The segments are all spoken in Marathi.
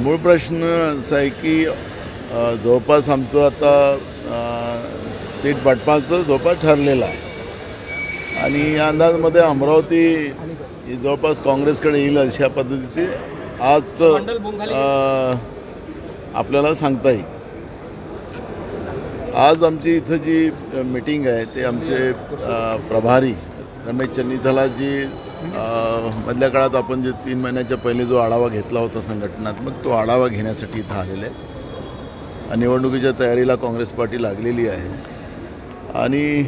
मूळ प्रश्न असा आहे की जवळपास आमचं आता सीट वाटपाचं जवळपास ठरलेलं आहे आणि या अंदाजामध्ये अमरावती ही जवळपास काँग्रेसकडे येईल अशा पद्धतीचे आज आपल्याला सांगता येईल. आज आमची इथं जी मीटिंग आहे ते आमचे प्रभारी रमेश चन्नीथलाजी मधल्या काळात आपण जे 3 महिन्याच्या पहिले जो आढावा घेतला होता संघटनात्मक, तो आढावा घेण्यासाठी इथं आलेले आहे. निवडणुकीच्या तयारीला काँग्रेस पार्टी लागलेली आहे आणि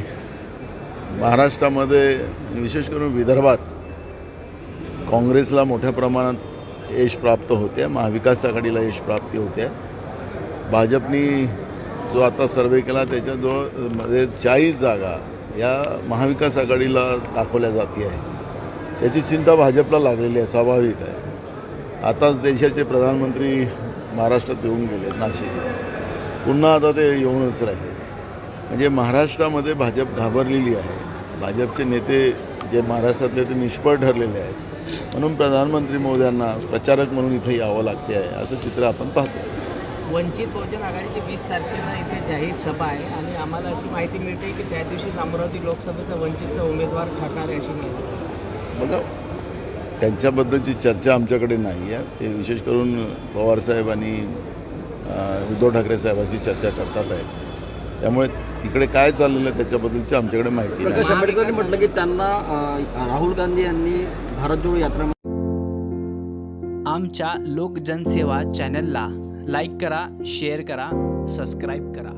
महाराष्ट्रामध्ये विशेष करून विदर्भात काँग्रेसला मोठ्या प्रमाणात यश प्राप्त होते, महाविकास आघाडीला यश प्राप्ती होते. भाजपनी जो आता सर्वे केला त्याच्याजवळ 40 जागा या महाविकास आघाडीला दाखवल्या जाते आहे. त्याची चिंता भाजपला लागलेली आहे, स्वाभाविक आहे. आताच देशाचे प्रधानमंत्री महाराष्ट्रात येऊन गेले नाशिकला, पुन्हा आता ते येऊनच राहिले. म्हणजे महाराष्ट्रामध्ये भाजप घाबरलेली आहे. भाजपचे नेते जे महाराष्ट्रातले ते निष्फळ ठरलेले आहेत, म्हणून प्रधानमंत्री मोदयांना प्रचारक म्हणून इथे यावं लागते आहे, असं चित्र आपण पाहतो. वंचित बहुजन आघाडीची 20 तारखेला इथे जाहीर सभा आहे आणि आम्हाला अशी माहिती मिळते की त्या दिवशी अमरावती लोकसभेचा वंचितचा उमेदवार ठरणार आहे अशी माहिती. बघा, त्यांच्याबद्दलची चर्चा आमच्याकडे नाही आहे. ते विशेष करून पवारसाहेब आणि उद्धव ठाकरे साहेबांची चर्चा करतात आहेत. त्यामुळे तिकडे काय चाललेलं आहे त्याच्याबद्दलची आमच्याकडे माहिती नाही. प्रकाश आंबेडकरांनी म्हटलं की त्यांना राहुल गांधी यांनी भारत जोडो यात्रा. आमच्या लोक जनसेवा चॅनलला लाईक करा, शेअर करा, सबस्क्राईब करा.